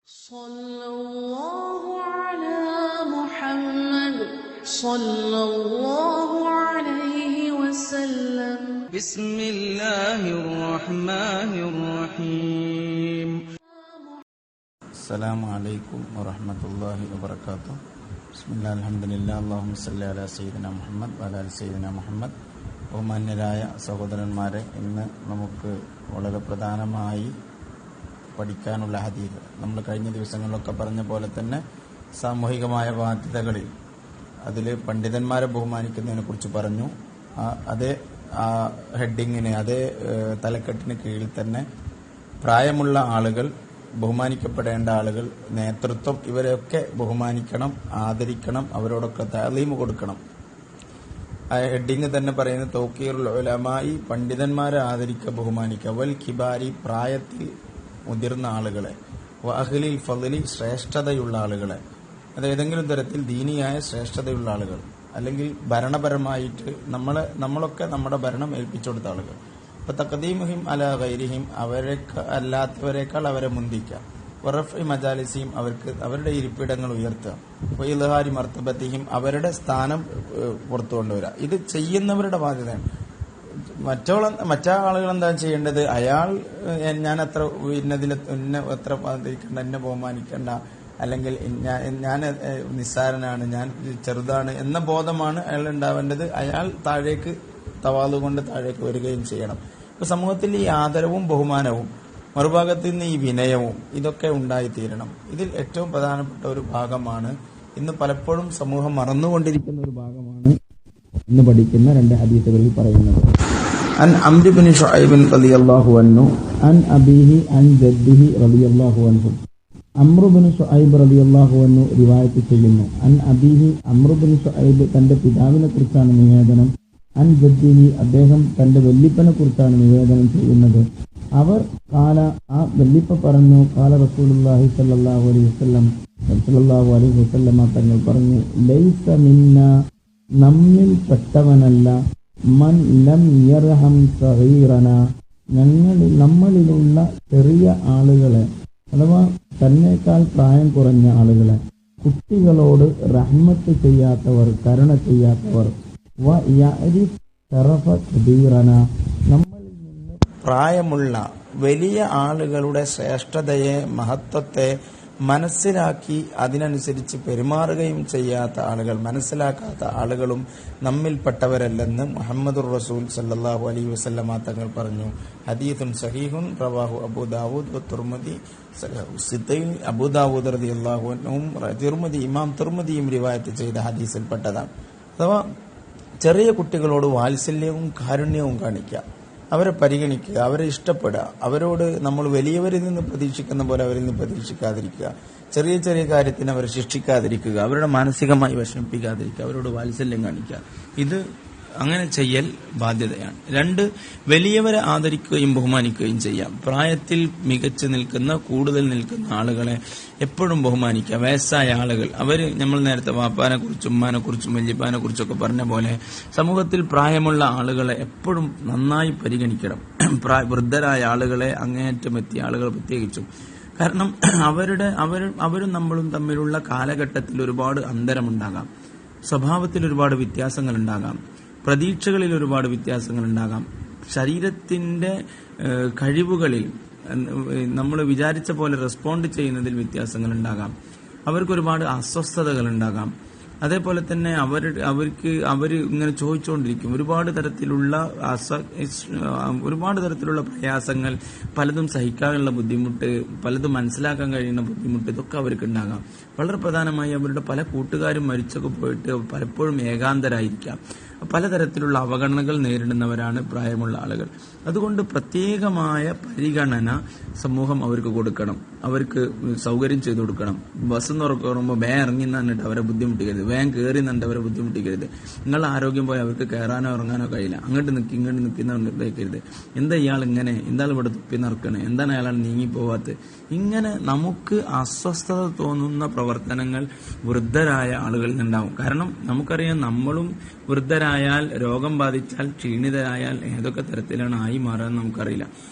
صلى الله على محمد صلى الله عليه وسلم بسم الله الرحمن الرحيم السلام عليكم ورحمة الله وبركاته بسم الله الحمد لله اللهم صل على سيدنا മുഹമ്മദ് وعلى آل سيدنا മുഹമ്മദ്. ബഹുമാന്യരായ സഹോദരന്മാരെ, ഇന്ന് നമുക്ക് വളരെ പ്രധാനമായി പഠിക്കാനുള്ള ഹദീസ്, നമ്മൾ കഴിഞ്ഞ ദിവസങ്ങളിലൊക്കെ പറഞ്ഞ പോലെ തന്നെ സാമൂഹികമായ ബാധ്യതകളിൽ അതിൽ പണ്ഡിതന്മാരെ ബഹുമാനിക്കുന്നതിനെ കുറിച്ച് പറഞ്ഞു. അതേ ഹെഡിങ്ങിന്, അതേ തലക്കെട്ടിന് കീഴിൽ തന്നെ പ്രായമുള്ള ആളുകൾ, ബഹുമാനിക്കപ്പെടേണ്ട ആളുകൾ, നേതൃത്വം, ഇവരെയൊക്കെ ബഹുമാനിക്കണം, ആദരിക്കണം, അവരോടൊക്കെ തഅലീം കൊടുക്കണം. ആ ഹെഡിങ് തന്നെ പറയുന്നത് തൗഖീറുൽ ഉലമായി, പണ്ഡിതന്മാരെ ആദരിക്കുക, ബഹുമാനിക്കുക, വൽ കിബാരി, പ്രായത്തിൽ മുതിർന്ന ആളുകളെ, വ അഹ്ലിൽ ഫളി, ശ്രേഷ്ഠതയുള്ള ആളുകളെ, അത് ഏതെങ്കിലും തരത്തിൽ ദീനിയായ ശ്രേഷ്ഠതയുള്ള ആളുകൾ, അല്ലെങ്കിൽ ഭരണപരമായിട്ട് നമ്മളൊക്കെ നമ്മുടെ ഭരണം ഏൽപ്പിച്ചു കൊടുത്ത ആളുകൾ. അപ്പൊ തഖദീമുഹിം അലാ ഗൈരിഹിം, അല്ലാത്തവരെക്കാൾ അവരെ മുന്തിക്കുക. വറഫ്ഇ മജാലിസിഹിം, അവരുടെ ഇരിപ്പിടങ്ങൾ ഉയർത്തുക. വഇൽഹാരി മർത്തബത്തിഹിം, അവരുടെ സ്ഥാനം പുറത്തു കൊണ്ടുവരിക. ഇത് ചെയ്യുന്നവരുടെ ബാധ്യതയാണ്. മറ്റേ ആളുകൾ എന്താ ചെയ്യേണ്ടത്? അയാൾ ഞാൻ അത്ര എത്ര ബാധിക്കണ്ട, എന്നെ ബഹുമാനിക്കണ്ട, അല്ലെങ്കിൽ ഞാൻ നിസ്സാരനാണ്, ഞാൻ ചെറുതാണ് എന്ന ബോധമാണ് അയാൾ ഉണ്ടാവേണ്ടത്. അയാൾ താഴേക്ക് തവാളു കൊണ്ട് താഴേക്ക് വരികയും ചെയ്യണം. ഇപ്പൊ സമൂഹത്തിൽ ഈ ആദരവും ബഹുമാനവും, മറുഭാഗത്ത് നിന്ന് ഈ വിനയവും, ഇതൊക്കെ ഉണ്ടായിത്തീരണം. ഇതിൽ ഏറ്റവും പ്രധാനപ്പെട്ട ഒരു ഭാഗമാണ്, ഇന്ന് പലപ്പോഴും സമൂഹം മറന്നുകൊണ്ടിരിക്കുന്ന ഒരു ഭാഗമാണ് ഇന്ന് പഠിക്കുന്ന രണ്ട് ഹദീസുകളിൽ പറയുന്നത്. അൻ അംർ ബിൻ ശുഐബ് റളിയല്ലാഹു അൻഹു അൻ അബീഹി അൻ ജദ്ദിഹി റളിയല്ലാഹു അൻഹു. അംർ ബിൻ ശുഐബ് റളിയല്ലാഹു അൻഹു റിവായത്ത് ചെയ്യുന്നു. അൻ അബീഹി, അംർ ബിൻ ശുഐബ് തന്റെ പിതാവിനെ കുറിച്ചാണ് നിവേദനം. അൻ ജദ്ദിഹി, അദ്ദേഹം തന്റെ വല്ലിപ്പനെ കുറിച്ചാണ് നിവേദനം ചെയ്യുന്നത്. അവർ ആ വല്ലിപ്പ പറഞ്ഞു, ഖാല റസൂലുള്ളാഹി സ്വല്ലല്ലാഹു അലൈഹി വസല്ലം തങ്ങൾ പറഞ്ഞു, ലൈസ മിന്ന, നമ്മിൽ പെട്ടവനല്ല, മൻ ലം യർഹം സഗീറന, നമ്മളിലുള്ള ചെറിയ ആളുകളെ, അഥവാ തന്നേക്കാൾ പ്രായം കുറഞ്ഞ ആളുകളെ, കുട്ടികളോട് റഹ്മത്ത് ചെയ്യാത്തവർ, കരുണ ചെയ്യാത്തവർ, വ യഅരിഫ് ശറഫ കബീറന, നമ്മളിൽ നിന്ന് പ്രായമുള്ള വലിയ ആളുകളുടെ ശ്രേഷ്ഠതയെ, മഹത്വത്തെ മനസ്സിലാക്കി അതിനനുസരിച്ച് പെരുമാറുകയും ചെയ്യാത്ത ആളുകൾ, മനസ്സിലാക്കാത്ത ആളുകളും നമ്മിൽപ്പെട്ടവരല്ലെന്ന് മുഹമ്മദുർ റസൂൽ സല്ലല്ലാഹു അലൈഹി വസല്ലമ തങ്ങൾ പറഞ്ഞു. ഹദീസുൻ സഹീഹുൻ റവാഹു അബൂ ദാവൂദ് വ തുർമുദി. അബൂ ദാവൂദ് റളിയല്ലാഹു അൻഹു, ഇമാം തുർമുദിയും റിവായത്ത് ചെയ്ത ഹദീസിൽപ്പെട്ടതാണ്. അഥവാ ചെറിയ കുട്ടികളോട് വാത്സല്യവും കാരുണ്യവും കാണിക്കുക, അവരെ പരിഗണിക്കുക, അവരെ ഇഷ്ടപ്പെടുക, അവരോട് നമ്മൾ വലിയവരിൽ നിന്ന് പ്രതീക്ഷിക്കുന്ന പോലെ അവരിൽ നിന്ന് പ്രതീക്ഷിക്കാതിരിക്കുക, ചെറിയ ചെറിയ കാര്യത്തിന് അവരെ ശിക്ഷിക്കാതിരിക്കുക, അവരുടെ മാനസികമായി വിഷമിപ്പിക്കാതിരിക്കുക, അവരോട് വാത്സല്യം കാണിക്കുക. ഇത് അങ്ങനെ ചെയ്യൽ ബാധ്യതയാണ്. രണ്ട്, വലിയവരെ ആദരിക്കുകയും ബഹുമാനിക്കുകയും ചെയ്യാം. പ്രായത്തിൽ മികച്ചു നിൽക്കുന്ന, കൂടുതൽ നിൽക്കുന്ന ആളുകളെ എപ്പോഴും ബഹുമാനിക്കുക. വയസ്സായ ആളുകൾ, നമ്മൾ നേരത്തെ വാപ്പാനെ കുറിച്ചും ഉമ്മാനെ കുറിച്ചും വല്യപ്പാനെ കുറിച്ചൊക്കെ പറഞ്ഞ പോലെ സമൂഹത്തിൽ പ്രായമുള്ള ആളുകളെ എപ്പോഴും നന്നായി പരിഗണിക്കണം. വൃദ്ധരായ ആളുകളെ, അങ്ങേയറ്റം എത്തിയ ആളുകൾ പ്രത്യേകിച്ചും. കാരണം അവരും നമ്മളും തമ്മിലുള്ള കാലഘട്ടത്തിൽ ഒരുപാട് അന്തരമുണ്ടാകാം, സ്വഭാവത്തിൽ ഒരുപാട് വ്യത്യാസങ്ങൾ ഉണ്ടാകാം, പ്രതീക്ഷകളിൽ ഒരുപാട് വ്യത്യാസങ്ങൾ ഉണ്ടാകാം, ശരീരത്തിന്റെ കഴിവുകളിൽ നമ്മൾ വിചാരിച്ച പോലെ റെസ്പോണ്ട് ചെയ്യുന്നതിൽ വ്യത്യാസങ്ങൾ ഉണ്ടാകാം, അവർക്ക് ഒരുപാട് അസ്വസ്ഥതകൾ ഉണ്ടാകാം. അതേപോലെ തന്നെ അവർ ഇങ്ങനെ ചോദിച്ചുകൊണ്ടിരിക്കും. ഒരുപാട് തരത്തിലുള്ള പ്രയാസങ്ങൾ, പലതും സഹിക്കാനുള്ള ബുദ്ധിമുട്ട്, പലതും മനസ്സിലാക്കാൻ കഴിയുന്ന ബുദ്ധിമുട്ട്, ഇതൊക്കെ അവർക്ക് ഉണ്ടാകാം. വളരെ പ്രധാനമായി അവരുടെ പല കൂട്ടുകാരും മരിച്ചൊക്കെ പോയിട്ട് പലപ്പോഴും ഏകാന്തരായിരിക്കാം. പലതരത്തിലുള്ള അവഗണനകൾ നേരിടുന്നവരാണ് പ്രായമുള്ള ആളുകൾ. അതുകൊണ്ട് പ്രത്യേകമായ പരിഗണന സമൂഹം അവർക്ക് കൊടുക്കണം, അവർക്ക് സൗകര്യം ചെയ്തു കൊടുക്കണം. ബസ് തുറക്കുമ്പോൾ വേ ഇറങ്ങി നിന്നിട്ട് അവരെ ബുദ്ധിമുട്ടിക്കരുത്, വേഗം കയറി നിന്നിട്ട് അവരെ ബുദ്ധിമുട്ടിക്കരുത്. നിങ്ങളുടെ ആരോഗ്യം പോയി അവർക്ക് കയറാനോ ഇറങ്ങാനോ കഴിയില്ല. അങ്ങോട്ട് നിൽക്കുന്നവരുത്. എന്താ ഇയാൾ ഇങ്ങനെ, എന്താണ് ഇവിടെ തുപ്പി നിറക്കണേ, എന്താണ് അയാൾ നീങ്ങിപ്പോവാത്തത്, ഇങ്ങനെ നമുക്ക് അസ്വസ്ഥത തോന്നുന്ന പ്രവർത്തനങ്ങൾ വൃദ്ധരായ ആളുകളിൽ നിന്നുണ്ടാവും. കാരണം നമുക്കറിയാം, നമ്മളും വൃദ്ധരായാൽ, രോഗം ബാധിച്ചാൽ, ക്ഷീണിതരായാൽ ഏതൊക്കെ തരത്തിലാണ് ആയി മാറാൻ നമുക്കറിയില്ല.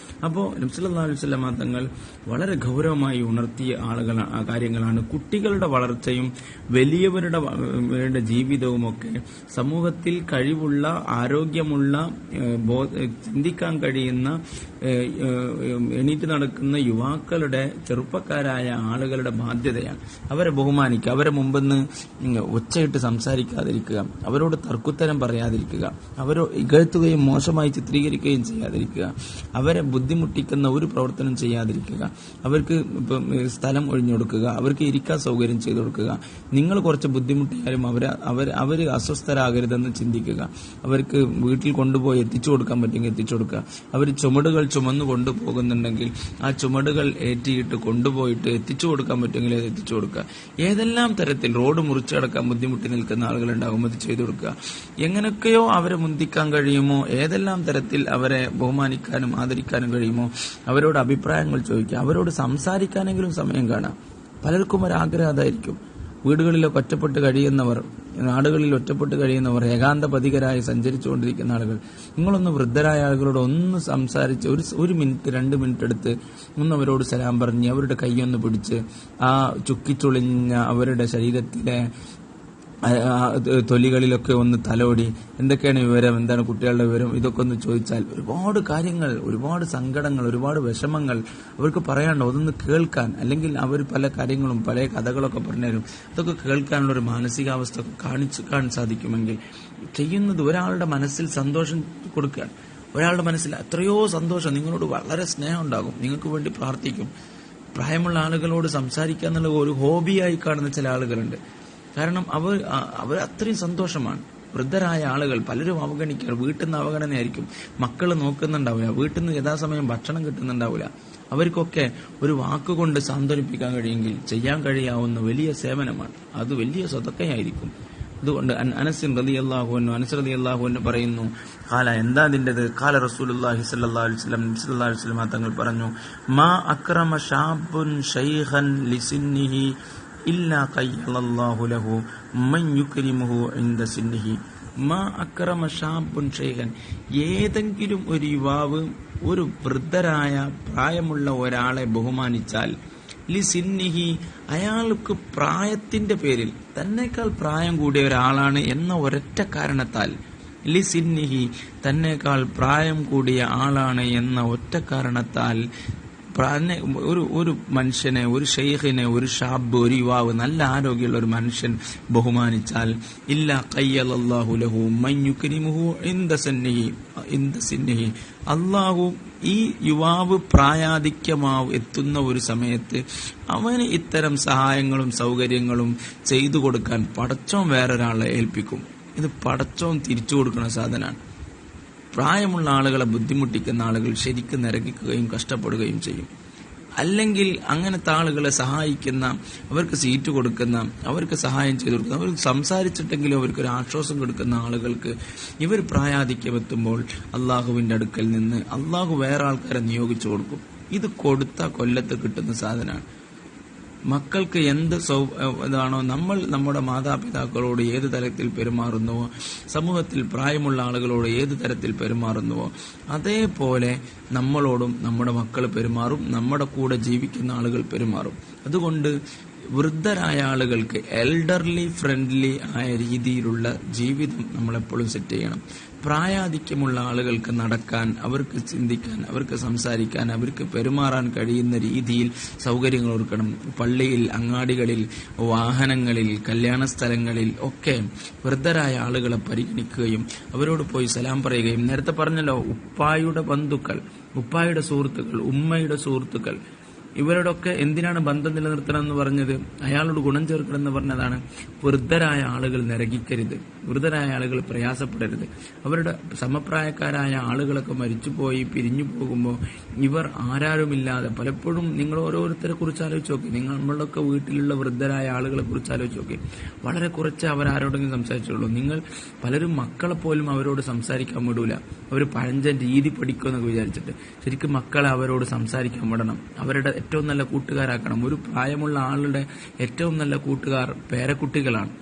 അപ്പോൾ നബി സല്ലല്ലാഹു അലൈഹി വസല്ലം തങ്ങൾ വളരെ ഗൗരവമായി ഉണർത്തിയ കാര്യങ്ങളാണ് കുട്ടികളുടെ വളർച്ചയും വലിയവരുടെ ജീവിതവും ഒക്കെ. സമൂഹത്തിൽ കഴിവുള്ള, ആരോഗ്യമുള്ള, ചിന്തിക്കാൻ കഴിയുന്ന, എണീറ്റ് നടക്കുന്ന യുവാക്കളുടെ, ചെറുപ്പക്കാരായ ആളുകളുടെ ബാധ്യതയാണ്. അവരെ ബഹുമാനിക്കുക, അവരെ മുമ്പെന്ന് ഒച്ചയിട്ട് സംസാരിക്കാതിരിക്കുക, അവരോട് തർക്കുത്തരം പറയാതിരിക്കുക, അവരെ ഇകഴ്ത്തുകയും മോശമായി ചിത്രീകരിക്കുകയും ചെയ്യാതിരിക്കുക, അവരെ ബുദ്ധിമുട്ടിക്കുന്ന ഒരു പ്രവർത്തനം ചെയ്യാതിരിക്കുക, അവർക്ക് സ്ഥലം ഒഴിഞ്ഞുകൊടുക്കുക, അവർക്ക് ഇരിക്കാൻ സൗകര്യം ചെയ്തു കൊടുക്കുക. നിങ്ങൾ കുറച്ച് ബുദ്ധിമുട്ടിയാലും അവർ അസ്വസ്ഥരാകരുതെന്ന് ചിന്തിക്കുക. അവർക്ക് വീട്ടിൽ കൊണ്ടുപോയി എത്തിച്ചു കൊടുക്കാൻ പറ്റുമെങ്കിൽ എത്തിച്ചു കൊടുക്കുക. അവർ ചുമടുകൾ ചുമന്നു കൊണ്ടുപോകുന്നുണ്ടെങ്കിൽ ആ ചുമടുകൾ ഏറ്റിയിട്ട് കൊണ്ടുപോയിട്ട് എത്തിച്ചു കൊടുക്കാൻ പറ്റുമെങ്കിൽ അത് എത്തിച്ചു കൊടുക്കുക. ഏതെല്ലാം തരത്തിൽ റോഡ് മുറിച്ചടക്കാൻ ബുദ്ധിമുട്ടി നിൽക്കുന്ന ആളുകളുണ്ടാകും, അത് ചെയ്തു കൊടുക്കുക. എങ്ങനെയൊക്കെയോ അവരെ മുന്തിക്കാൻ കഴിയുമോ, ഏതെല്ലാം തരത്തിൽ അവരെ ബഹുമാനിക്കാനും ആദരിക്കാനും കഴിയുമോ അവരോട് അഭിപ്രായങ്ങൾ ചോദിക്കുക. അവരോട് സംസാരിക്കാനെങ്കിലും സമയം കാണാം. പലർക്കും ഒരാഗ്രഹം അതായിരിക്കും. വീടുകളിലൊക്കെ ഒറ്റപ്പെട്ട് കഴിയുന്നവർ, നാടുകളിൽ ഒറ്റപ്പെട്ട് കഴിയുന്നവർ, ഏകാന്തപതികരായി സഞ്ചരിച്ചുകൊണ്ടിരിക്കുന്ന ആളുകൾ, നിങ്ങളൊന്ന് വൃദ്ധരായ ആളുകളോട് ഒന്ന് സംസാരിച്ച് ഒരു മിനിറ്റ് 2 മിനിറ്റ് എടുത്ത് ഒന്ന് അവരോട് സലാം പറഞ്ഞ് അവരുടെ കൈയൊന്ന് പിടിച്ച് ആ ചുക്കിച്ചുളിഞ്ഞ അവരുടെ ശരീരത്തിലെ തൊലികളിലൊക്കെ ഒന്ന് തലോടി എന്തൊക്കെയാണ് വിവരം, എന്താണ് കുട്ടികളുടെ വിവരം, ഇതൊക്കെ ഒന്ന് ചോദിച്ചാൽ ഒരുപാട് കാര്യങ്ങൾ, ഒരുപാട് സങ്കടങ്ങൾ, ഒരുപാട് വിഷമങ്ങൾ അവർക്ക് പറയാനുണ്ടോ. അതൊന്ന് കേൾക്കാൻ, അല്ലെങ്കിൽ അവർ പല കാര്യങ്ങളും പല കഥകളൊക്കെ പറഞ്ഞുതരും. അതൊക്കെ കേൾക്കാനുള്ള ഒരു മാനസികാവസ്ഥ കാണിക്കാൻ സാധിക്കുമെങ്കിൽ ചെയ്യുന്നത് ഒരാളുടെ മനസ്സിൽ സന്തോഷം കൊടുക്കാൻ. ഒരാളുടെ മനസ്സിൽ എത്രയോ സന്തോഷം, നിങ്ങളോട് വളരെ സ്നേഹം ഉണ്ടാകും, നിങ്ങൾക്ക് വേണ്ടി പ്രാർത്ഥിക്കും. പ്രായമുള്ള ആളുകളോട് സംസാരിക്കുക എന്നുള്ള ഒരു ഹോബിയായി കാണുന്ന ചില ആളുകളുണ്ട്. കാരണം അവർ അത്രയും സന്തോഷമാണ്. വൃദ്ധരായ ആളുകൾ പലരും അവഗണിക്കുക, വീട്ടിൽ നിന്ന് അവഗണനയായിരിക്കും, മക്കൾ നോക്കുന്നുണ്ടാവില്ല, വീട്ടിൽ നിന്ന് യഥാസമയം ഭക്ഷണം കിട്ടുന്നുണ്ടാവില്ല. അവർക്കൊക്കെ ഒരു വാക്കുകൊണ്ട് സാന്ത്വനിപ്പിക്കാൻ കഴിയുമെങ്കിൽ ചെയ്യാൻ കഴിയാവുന്ന വലിയ സേവനമാണ്, അത് വലിയ സ്വതക്കയായിരിക്കും. അതുകൊണ്ട് അനസ് റളിയല്ലാഹു അൻഹു പറയുന്നു, ഖാല എന്താ അതിൻ്റെത്, ഖാല റസൂലുള്ളാഹി സ്വല്ലല്ലാഹു അലൈഹി വസല്ലം തങ്ങൾ പറഞ്ഞു, മാ അക്രമ ഷാബുൻ ശൈഖൻ ലിസിന്നിഹി ഇല്ലാ ഖയ്യലല്ലാഹു ലഹു മൻ യുക്രിമുഹു ഇൻദ സിന്നിഹി. മാ അക്രമ ഷാബുൻ ശൈഖൻ, ഏതെങ്കിലും ഒരു യുവാവ് ഒരു വൃദ്ധരായ പ്രായമുള്ള ഒരാളെ ബഹുമാനിച്ചാൽ, ലിസിന്നിഹി അയാൾക്ക് പ്രായത്തിന്റെ പേരിൽ തന്നേക്കാൾ പ്രായം കൂടിയ ഒരാളാണ് എന്ന ഒരൊറ്റ കാരണത്താൽ, ലിസിന്നിഹി തന്നേക്കാൾ പ്രായം കൂടിയ ആളാണ് എന്ന ഒറ്റ കാരണത്താൽ ഒരു മനുഷ്യനെ, ഒരു ഷെയ്ഖിനെ, ഒരു ഷാബ്, ഒരു യുവാവ്, നല്ല ആരോഗ്യമുള്ള ഒരു മനുഷ്യൻ ബഹുമാനിച്ചാൽ, ഇല്ലാ ഖയ്യലല്ലാഹു ലഹു മൻ യുക്രിമുഹു ഇൻദ സിന്നിഹി, അല്ലാഹു ഈ യുവാവ് എത്തുന്ന ഒരു സമയത്ത് അവന് ഇത്തരം സഹായങ്ങളും സൗകര്യങ്ങളും ചെയ്തു കൊടുക്കാൻ പടച്ചോൻ വേറൊരാളെ ഏൽപ്പിക്കും. ഇത് പടച്ചോൻ തിരിച്ചു കൊടുക്കുന്ന സാധനമാണ്. പ്രായമുള്ള ആളുകളെ ബുദ്ധിമുട്ടിക്കുന്ന ആളുകൾ ശരിക്കും നിരകിക്കുകയും കഷ്ടപ്പെടുകയും ചെയ്യും. അല്ലെങ്കിൽ അങ്ങനത്തെ ആളുകളെ സഹായിക്കുന്ന, അവർക്ക് സീറ്റ് കൊടുക്കുന്ന, അവർക്ക് സഹായം ചെയ്തു കൊടുക്കുന്ന, അവർ സംസാരിച്ചിട്ടെങ്കിലും അവർക്കൊരു ആശ്വാസം കൊടുക്കുന്ന ആളുകൾക്ക് ഇവർ പ്രായാധിക്യമെത്തുമ്പോൾ അള്ളാഹുവിന്റെ അടുക്കൽ നിന്ന് അള്ളാഹു വേറെ ആൾക്കാരെ നിയോഗിച്ചു കൊടുക്കും. ഇത് കൊടുത്ത കൊല്ലത്ത് കിട്ടുന്ന സാധനമാണ്. മക്കൾക്ക് എന്ത് ഇതാണോ, നമ്മൾ നമ്മുടെ മാതാപിതാക്കളോട് ഏത് തരത്തിൽ പെരുമാറുന്നുവോ, സമൂഹത്തിൽ പ്രായമുള്ള ആളുകളോട് ഏത് തരത്തിൽ പെരുമാറുന്നുവോ, അതേപോലെ നമ്മളോടും നമ്മുടെ മക്കൾ പെരുമാറും, നമ്മുടെ കൂടെ ജീവിക്കുന്ന ആളുകൾ പെരുമാറും. അതുകൊണ്ട് വൃദ്ധരായ ആളുകൾക്ക് എൽഡർലി ഫ്രണ്ട്ലി ആയ രീതിയിലുള്ള ജീവിതം നമ്മളെപ്പോഴും സെറ്റ് ചെയ്യണം. പ്രായാധിക്യമുള്ള ആളുകൾക്ക് നടക്കാൻ, അവർക്ക് ചിന്തിക്കാൻ, അവർക്ക് സംസാരിക്കാൻ, അവർക്ക് പെരുമാറാൻ കഴിയുന്ന രീതിയിൽ സൗകര്യങ്ങൾ ഒരുക്കണം. പള്ളിയിൽ, അങ്ങാടികളിൽ, വാഹനങ്ങളിൽ, കല്യാണ സ്ഥലങ്ങളിൽ ഒക്കെ വൃദ്ധരായ ആളുകളെ പരിഗണിക്കുകയും അവരോട് പോയി സലാം പറയുകയും, നേരത്തെ പറഞ്ഞല്ലോ ഉപ്പായുടെ ബന്ധുക്കൾ, ഉപ്പായുടെ സുഹൃത്തുക്കൾ, ഉമ്മയുടെ സുഹൃത്തുക്കൾ, ഇവരോടൊക്കെ എന്തിനാണ് ബന്ധം നിലനിർത്തണം എന്ന് പറഞ്ഞത്? അയാളോട് ഗുണം ചേർക്കണം എന്ന് പറഞ്ഞതാണ്. വൃദ്ധരായ ആളുകൾ നരകിക്കരുത്, വൃദ്ധരായ ആളുകൾ പ്രയാസപ്പെടരുത്. അവരുടെ സമപ്രായക്കാരായ ആളുകളൊക്കെ മരിച്ചുപോയി പിരിഞ്ഞു പോകുമ്പോൾ ഇവർ ആരാരുമില്ലാതെ, പലപ്പോഴും നിങ്ങൾ ഓരോരുത്തരെ കുറിച്ച് ആലോചിച്ച് നോക്കി, നമ്മളൊക്കെ വീട്ടിലുള്ള വൃദ്ധരായ ആളുകളെ കുറിച്ച് ആലോചിച്ച് നോക്കി, വളരെ കുറച്ച് അവരാരോടെങ്കിലും സംസാരിച്ചുള്ളൂ. നിങ്ങൾ പലരും മക്കളെ പോലും അവരോട് സംസാരിക്കാൻ വിടൂല, അവർ പഴഞ്ചൻ രീതി പഠിക്കുമെന്നൊക്കെ വിചാരിച്ചിട്ട്. ശരിക്കും മക്കളെ അവരോട് സംസാരിക്കാൻ വിടണം, അവരുടെ ഏറ്റവും നല്ല കൂട്ടുകാരാക്കണം. ഒരു പ്രായമുള്ള ആളുടെ ഏറ്റവും നല്ല കൂട്ടുകാർ പേരക്കുട്ടികളാണ്.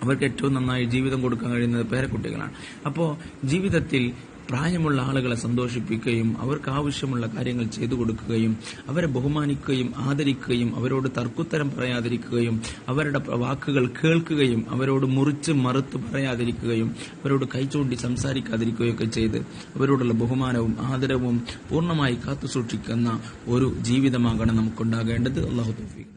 അവർക്ക് ഏറ്റവും നന്നായി ജീവിതം കൊടുക്കാൻ കഴിയുന്നത് പേരക്കുട്ടികളാണ്. അപ്പോൾ ജീവിതത്തിൽ പ്രായമുള്ള ആളുകളെ സന്തോഷിപ്പിക്കുകയും അവർക്ക് ആവശ്യമുള്ള കാര്യങ്ങൾ ചെയ്തു കൊടുക്കുകയും അവരെ ബഹുമാനിക്കുകയും ആദരിക്കുകയും അവരോട് തർക്കുത്തരം പറയാതിരിക്കുകയും അവരുടെ വാക്കുകൾ കേൾക്കുകയും അവരോട് മുറിച്ച് മറുത്ത് പറയാതിരിക്കുകയും അവരോട് കൈചൂണ്ടി സംസാരിക്കാതിരിക്കുകയൊക്കെ ചെയ്ത് അവരോടുള്ള ബഹുമാനവും ആദരവും പൂർണ്ണമായി കാത്തുസൂക്ഷിക്കുന്ന ഒരു ജീവിതമാകണം നമുക്കുണ്ടാകേണ്ടത്. അല്ലാഹു തൗഫീഖ്